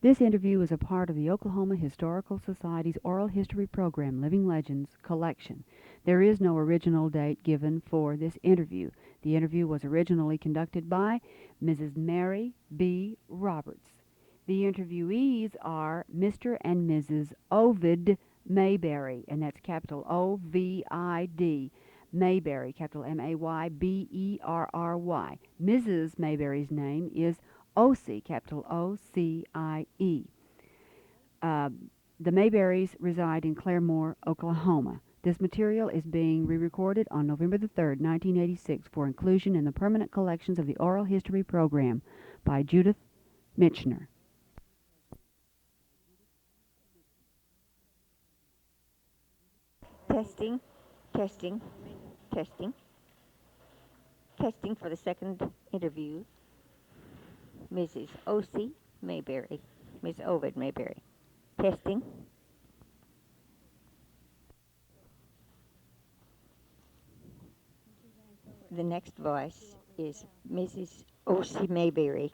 This interview is a part of the Oklahoma Historical Society's Oral History Program Living Legends collection. There is no original date given for this interview. The interview was originally conducted by Mrs. Mary B. Roberts. The interviewees are Mr. and Mrs. Ovid Mayberry, and that's capital O-V-I-D. Mayberry, capital M-A-Y-B-E-R-R-Y. Mrs. Mayberry's name is Ocie, capital O-C-I-E. Uh, the Mayberrys reside in Claremore, Oklahoma. This material is being re-recorded on November the 3rd, 1986 for inclusion in the permanent collections of the Oral History Program by Judith Michener. Testing, testing, testing. Testing for the second interview. Mrs. O.C. Mayberry, Miss Obid Mayberry. Testing. The next voice is Mrs. O.C. Mayberry.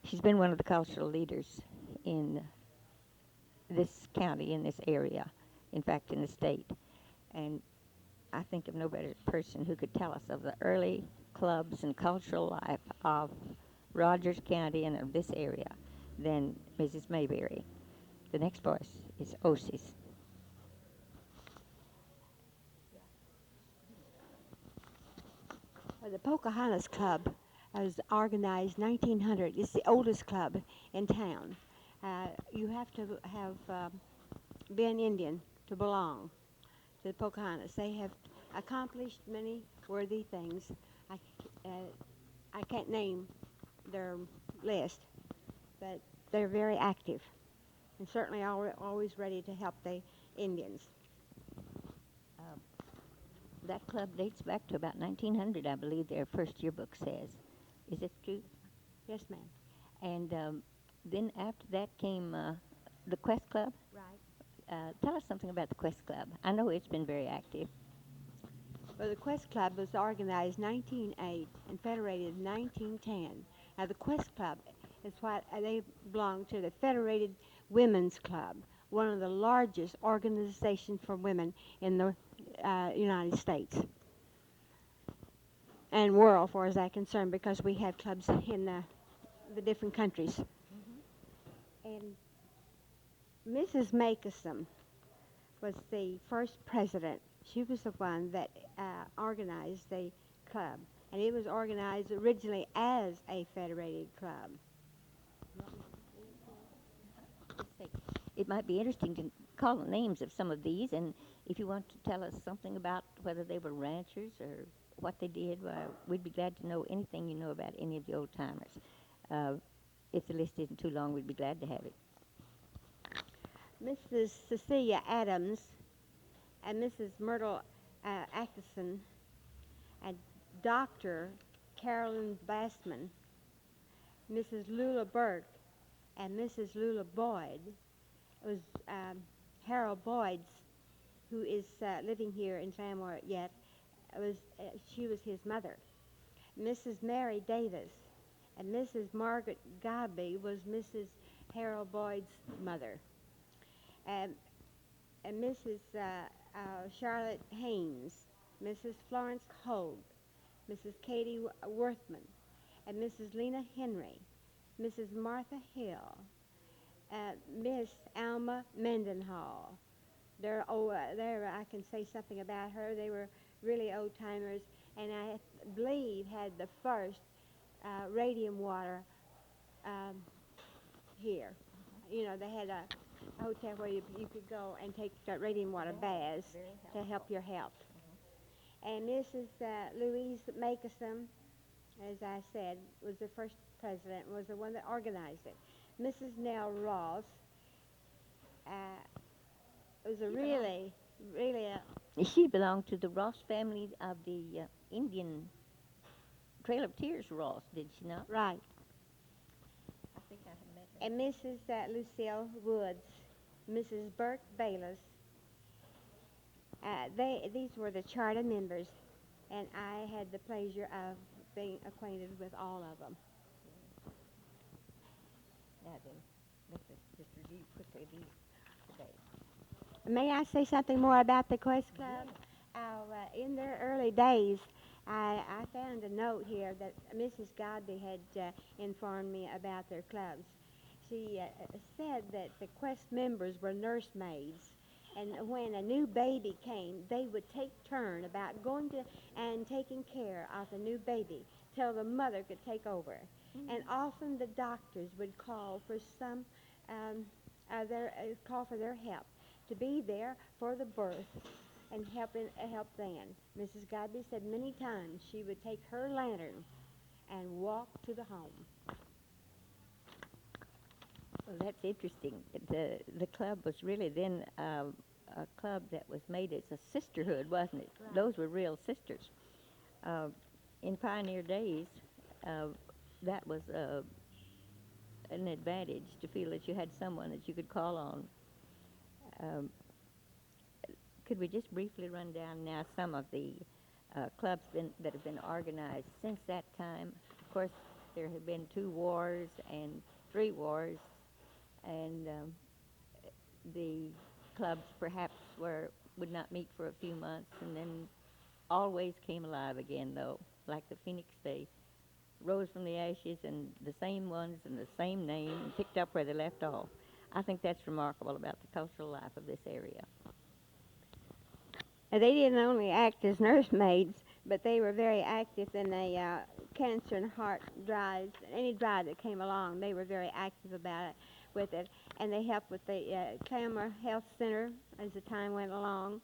She's been one of the cultural leaders in this county, in this area, in fact, in the state. And I think of no better person who could tell us of the early clubs and cultural life of Rogers County and of this area than Mrs. Mayberry. The next voice is Ocie's. The Pocahontas Club was organized 1900. It's the oldest club in town. You have to have been Indian to belong to the Pocahontas. They have accomplished many worthy things. I can't name their list, but they're very active and certainly always ready to help the Indians. That club dates back to about 1900, I believe their first yearbook says. Is it true? Yes, ma'am. And then after that came the Quest Club. Right. Tell us something about the Quest Club. I know it's been very active. Well, the Quest Club was organized 1908 and federated in 1910. Now, the Quest Club is what they belong to the Federated Women's Club, one of the largest organizations for women in the United States and world, far as I'm concerned, because we have clubs in the different countries. And Mrs. Makeson was the first president. She was the one that organized the club, and it was organized originally as a federated club. It might be interesting to call the names of some of these, and if you want to tell us something about whether they were ranchers or what they did, we'd be glad to know anything you know about any of the old timers. If the list isn't too long, we'd be glad to have it. Mrs. Cecilia Adams and Mrs. Myrtle Atkinson and Dr. Carolyn Bassman, Mrs. Lula Burke, and Mrs. Lula Boyd. It was Harold Boyd's, who is living here in Claremore yet. She was his mother. Mrs. Mary Davis and Mrs. Margaret Godby was Mrs. Harold Boyd's mother. And Mrs. Charlotte Haynes, Mrs. Florence Hogue, Mrs. Katie Worthman, and Mrs. Lena Henry, Mrs. Martha Hill, Miss Alma Mendenhall. I can say something about her. They were really old timers, and I believe had the first radium water here. You know, they had a hotel where you could go and take radium water baths to help your health. And Mrs. Louise Makeson, as I said, was the first president, was the one that organized it. Mrs. Nell Ross was a really She belonged to the Ross family of the Indian Trail of Tears Ross, did she not? right. I think I have met her. And Mrs. Lucille Woods, Mrs. Burke Bayless. These were the charter members, and I had the pleasure of being acquainted with all of them. Now, and let's just review quickly these today. May I say something more about the Quest Club? In their early days, I found a note here that Mrs. Godby had informed me about their clubs. She said that the Quest members were nursemaids, and when a new baby came, they would take turn about going to and taking care of the new baby till the mother could take over. And often the doctors would call for call for their help to be there for the birth and help then. Mrs. Godby said many times she would take her lantern and walk to the home. Well, that's interesting. The club was really then a club that was made as a sisterhood, wasn't it? Right. Those were real sisters. In pioneer days, that was an advantage to feel that you had someone that you could call on. Um, could we just briefly run down now some of the clubs that have been organized since that time? Of course, there have been 2 wars and 3 wars, and the clubs perhaps would not meet for a few months, and then always came alive again, though, like the phoenix. They rose from the ashes, and the same ones and the same name, and picked up where they left off. I think that's remarkable about the cultural life of this area. They didn't only act as nursemaids, but they were very active in the cancer and heart drives. Any drive that came along, they were very active about it, with it. And they helped with the Claremore Health Center as the time went along.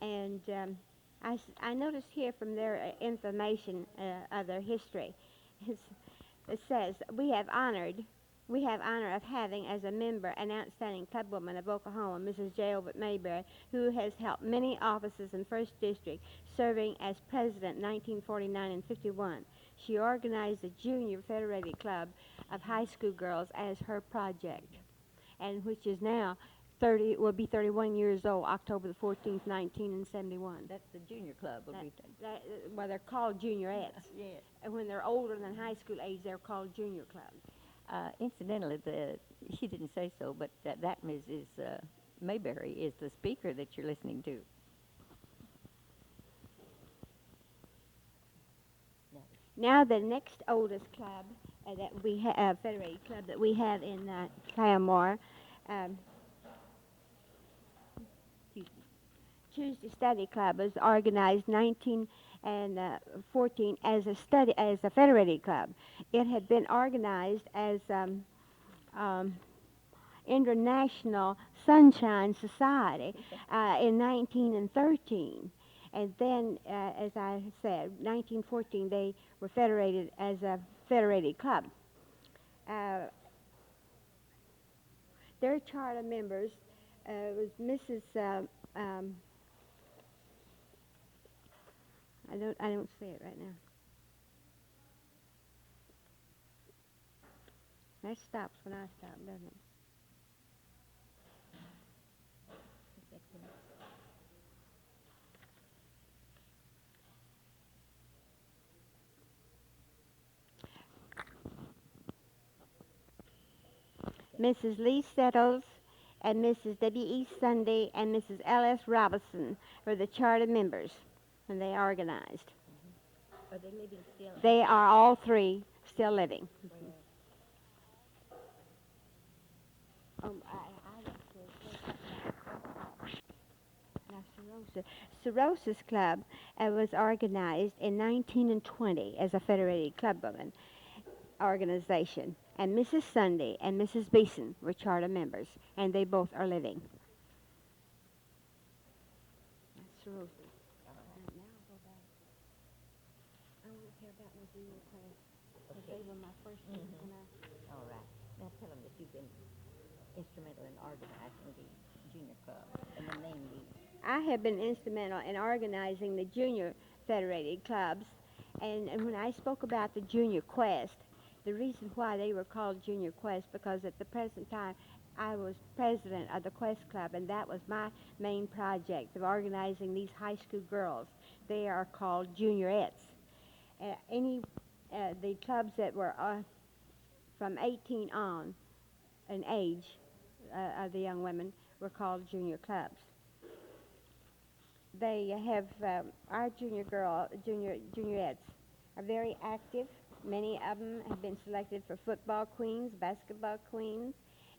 And I noticed here from their information of their history, it says, we have honor of having as a member an outstanding clubwoman of Oklahoma, Mrs. J. Obid Mayberry, who has held many offices in 1st District, serving as president 1949 and 51. She organized the Junior Federated Club of High School Girls as her project, and which is now will be 31 years old, October the 14th, 1971. That's the junior club. Well, they're called juniorettes. Yes. And when they're older than high school age, they're called junior clubs. Incidentally, she didn't say so, but that Mrs. Mayberry is the speaker that you're listening to. Now the next oldest club that we have, Federated Club that we have in Claremore, Tuesday Study Club was organized 1914 as a Federated Club. It had been organized as International Sunshine Society in 1913. And then, as I said, 1914 they were federated as a Federated Club. Their charter members was Mrs. I don't see it right now. That stops when I stop, doesn't it? Mrs. Lee Settles and Mrs. W.E. Sunday and Mrs. L.S. Robinson were the charter members when they organized. Are they living still? They are all 3 still living. Sorosis Club was organized in 1920 as a Federated Clubwoman organization, and Mrs. Sunday and Mrs. Beeson were charter members, and they both are living. That's Sorosis. Now I'll go back. I don't care about my junior class, because they were my first ones. All right. Now tell them that you've been instrumental in organizing the junior club, and the name I have been instrumental in organizing the junior federated clubs, and when I spoke about the Junior Quest, the reason why they were called Junior Quest, because at the present time I was president of the Quest Club, and that was my main project of organizing these high school girls. They are called juniorettes. The clubs that were from 18 on in age of the young women were called junior clubs. They have our juniorettes are very active. Many of them have been selected for football queens, basketball queens,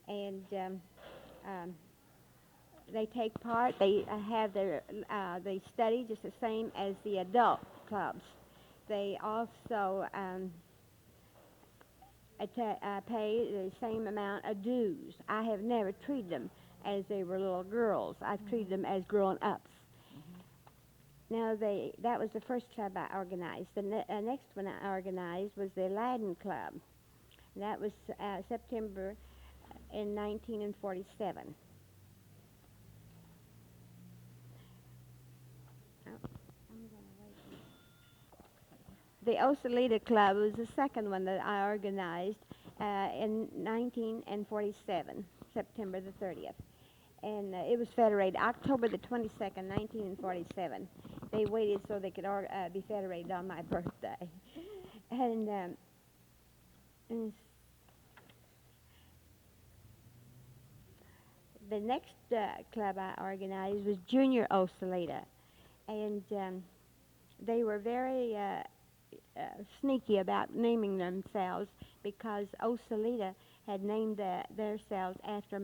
and um, they take part. They have they study just the same as the adult clubs. They also pay the same amount of dues. I have never treated them as they were little girls. I've treated them as grown-ups. Now, that was the first club I organized. The next one I organized was the Aladdin Club. And that was September in 1947. The Ocieleta Club was the second one that I organized in 1947, September the 30th. And it was federated October the 22nd, 1947. They waited so they could be federated on my birthday. And the next club I organized was Junior Ocieleta. And they were very sneaky about naming themselves because Ocieleta had named themselves after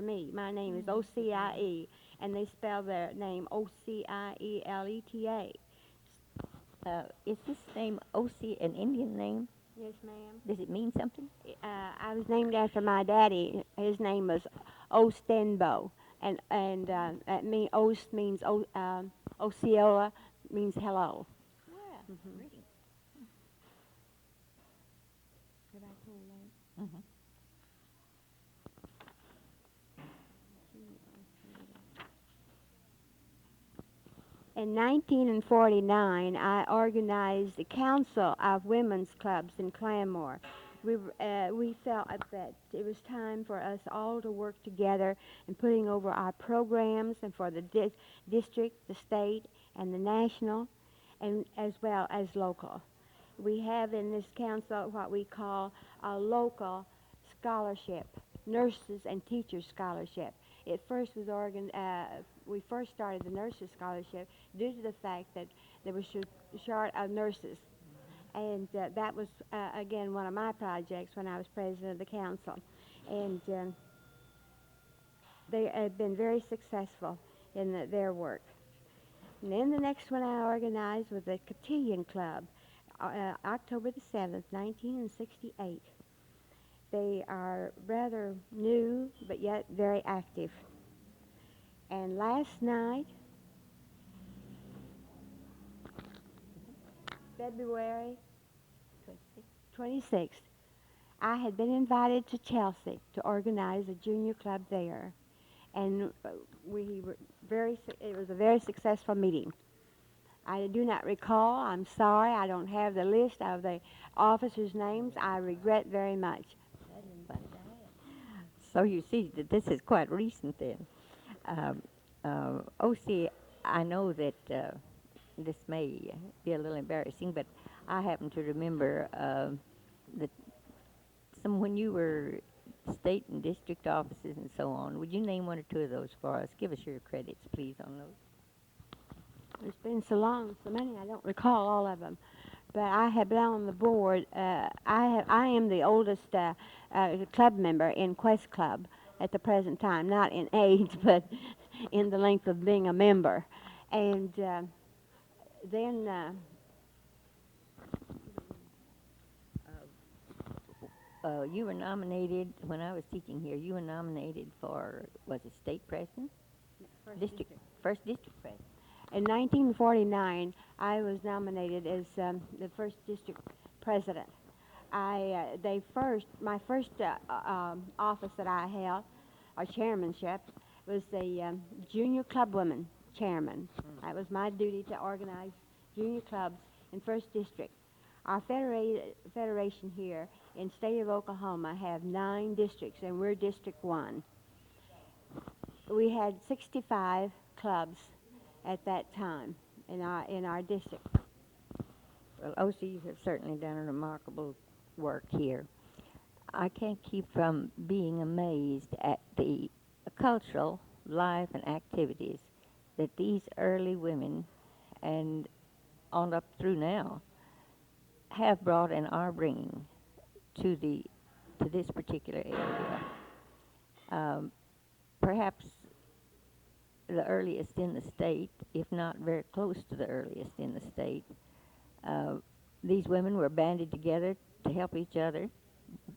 me. My name is O-C-I-E, and they spell their name O-C-I-E-L-E-T-A. Is this name O.C. an Indian name? Yes, ma'am. Does it mean something? I was named after my daddy. His name was Ostenbo, and that Ost means Osceola means hello. Yeah, pretty. Mm-hmm. In 1949, I organized the Council of Women's Clubs in Claremore. We felt that it was time for us all to work together in putting over our programs and for the district, the state, and the national, and as well as local. We have in this council what we call a local scholarship, nurses and teachers scholarship. It first was we first started the nurses scholarship due to the fact that there was short of nurses. And that was, again, one of my projects when I was president of the council. And they have been very successful in their work. And then the next one I organized was the Cotillion Club, October the 7th, 1968. They are rather new, but yet very active. And last night, February 26th, I had been invited to Chelsea to organize a junior club there. And it was a very successful meeting. I do not recall, I'm sorry, I don't have the list of the officers' names. I regret very much. So you see that this is quite recent then. O.C., I know that this may be a little embarrassing, but I happen to remember that when you were state and district offices and so on. Would you name one or two of those for us? Give us your credits, please, on those. It's been so long, so many, I don't recall all of them. But I have been on the board. I am the oldest club member in Quest Club at the present time, not in age, but in the length of being a member. And then You were nominated, when I was teaching here, you were nominated for, was it state president? First district president. in 1949, I was nominated as the first district president. My first office that I held, or chairmanship, was the junior club women chairman. That was my duty to organize junior clubs in first district. Our federation here in state of Oklahoma have 9 districts, and we're District 1. We had 65 clubs at that time in our district. Well, OC, you have certainly done a remarkable work here. I can't keep from being amazed at the cultural life and activities that these early women and on up through now have brought and are bringing to the to this particular area. Um, Perhaps the earliest in the state, if not very close to the earliest in the state. Uh, these women were banded together to help each other,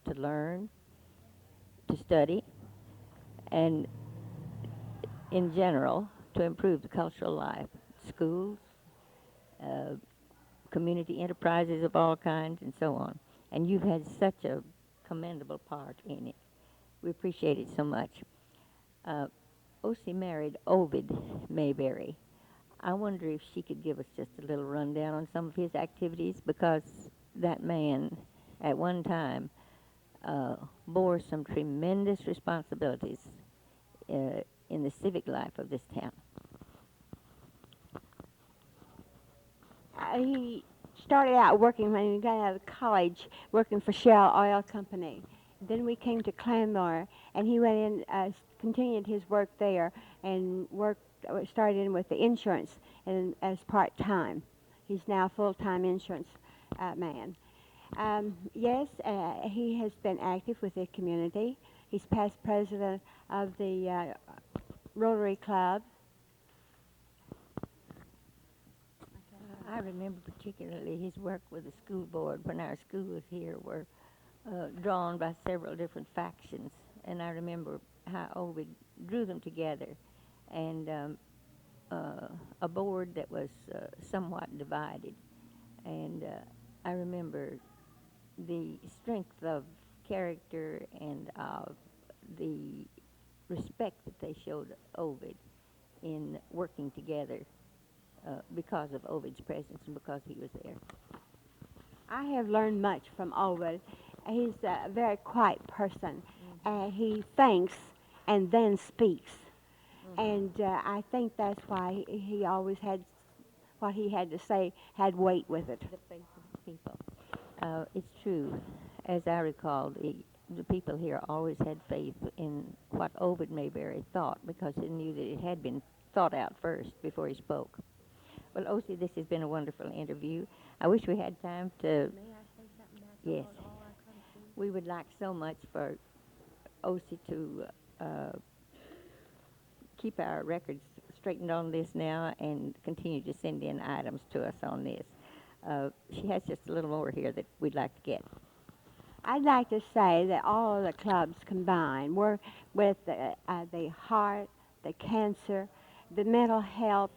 to learn, to study, and in general, to improve the cultural life. Schools, uh, community enterprises of all kinds, and so on. And you've had such a commendable part in it. We appreciate it so much. Uh, O.C. married Obid Mayberry. I wonder if she could give us just a little rundown on some of his activities, because that man, at one time, bore some tremendous responsibilities in the civic life of this town. He started out working when he got out of college, working for Shell Oil Company. Then we came to Claremore, and he went in, continued his work there, and started in with the insurance and as part time. He's now full-time insurance man. Yes, he has been active with the community. He's past president of the Rotary Club. I remember particularly his work with the school board when our schools here were drawn by several different factions, and I remember how Ovid drew them together, and a board that was somewhat divided. And I remember the strength of character and of the respect that they showed Ovid in working together because of Ovid's presence and because he was there. I have learned much from Ovid. He's a very quiet person. He thinks and then speaks. And I think that's why he always had what he had to say had weight with it. The faith of the people. It's true. As I recall, the people here always had faith in what Obid Mayberry thought, because he knew that it had been thought out first before he spoke. Well, O.C., this has been a wonderful interview. I wish we had time to... May I say something back Yes. on all our country? We would like so much for O.C. to keep our records straightened on this now and continue to send in items to us on this. She has just a little more here that we'd like to get. I'd like to say that all of the clubs combined work with the heart, the cancer, the mental health.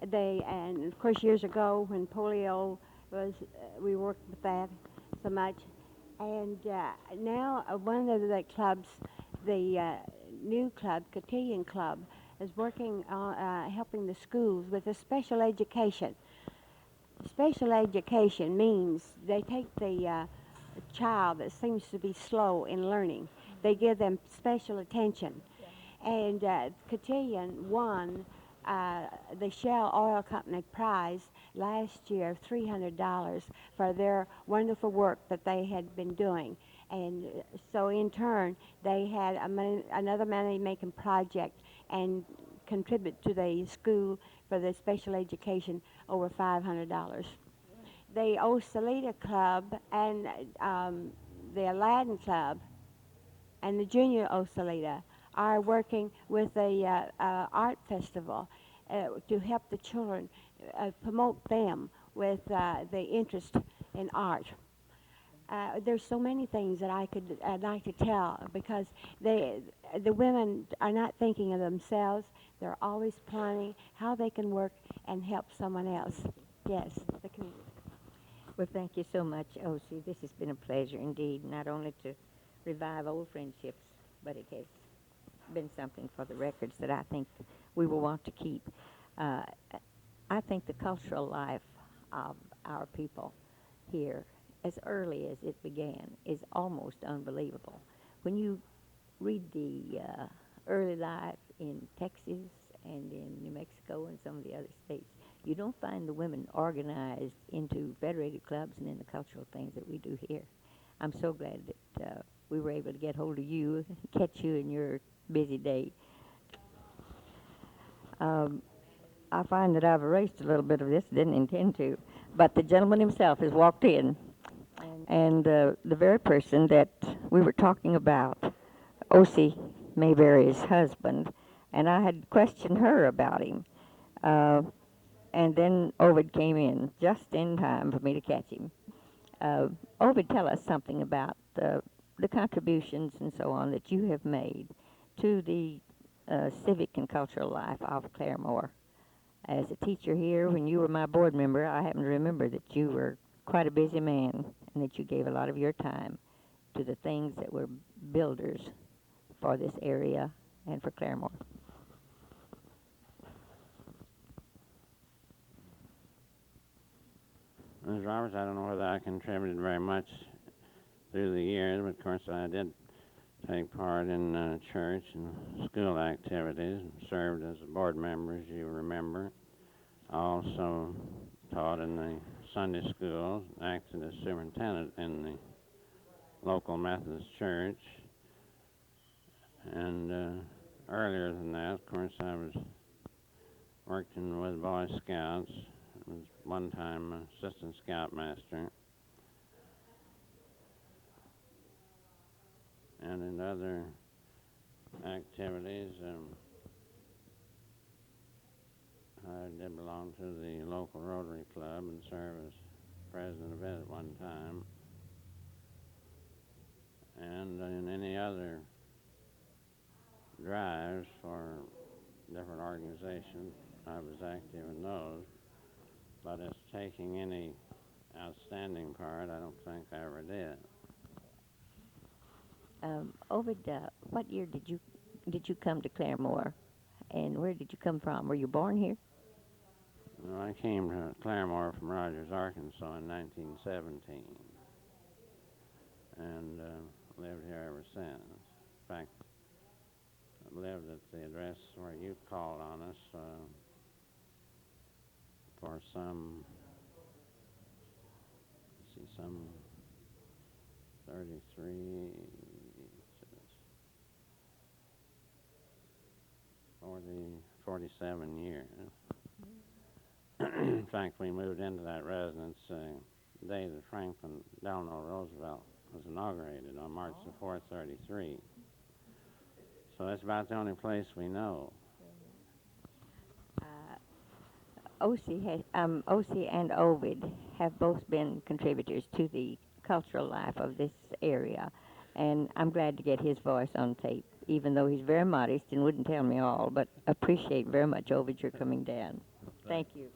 And of course years ago when polio was, we worked with that so much. And now one of the clubs, the new club, Cotillion Club, is working on helping the schools with the special education. Special education means they take the child that seems to be slow in learning. They give them special attention. And Cotillion won the Shell Oil Company prize last year of $300 for their wonderful work that they had been doing. And so in turn, they had another money-making project and contribute to the school for the special education over $500. The Ocieleta Club and the Aladdin Club and the Junior Ocieleta are working with the art festival to help the children, promote them with the interest in art. There's so many things that I'd like to tell, because the women are not thinking of themselves. They're always planning how they can work and help someone else. Yes, the community. Well, thank you so much, O.C. This has been a pleasure indeed, not only to revive old friendships, but it has been something for the records that I think we will want to keep. I think the cultural life of our people here, as early as it began, is almost unbelievable. When you read the early life in Texas and in New Mexico and some of the other states, you don't find the women organized into federated clubs and in the cultural things that we do here. I'm so glad that we were able to get hold of you, catch you in your busy day. I find that I've erased a little bit of this, didn't intend to, but the gentleman himself has walked in, and the very person that we were talking about, Ocie Mayberry's husband, and I had questioned her about him. And then Ovid came in just in time for me to catch him. Ovid, tell us something about the contributions and so on that you have made to the civic and cultural life of Claremore. As a teacher here, when you were my board member, I happen to remember that you were quite a busy man and that you gave a lot of your time to the things that were builders for this area and for Claremore. Ms. Roberts, I don't know whether I contributed very much through the years, but of course I did take part in church and school activities and served as a board member, as you remember. I also taught in the Sunday school, acted as superintendent in the local Methodist church. And earlier than that, of course, I was working with Boy Scouts. I was one time assistant scoutmaster. And in other activities, I did belong to the local Rotary Club and served as president of it at one time. And in any other drives for different organizations, I was active in those. But as taking any outstanding part, I don't think I ever did. Ovid, what year did you come to Claremore, and where did you come from? Were you born here? Well, I came to Claremore from Rogers, Arkansas in 1917, and lived here ever since. In fact, I lived at the address where you called on us for some 33, 47 years. In fact, we moved into that residence the day that Franklin Delano Roosevelt was inaugurated on March the 4th, 33. So that's about the only place we know. Ocie and Ovid have both been contributors to the cultural life of this area, and I'm glad to get his voice on tape, even though he's very modest and wouldn't tell me all, but appreciate very much, Ovid, your coming down. Thank you.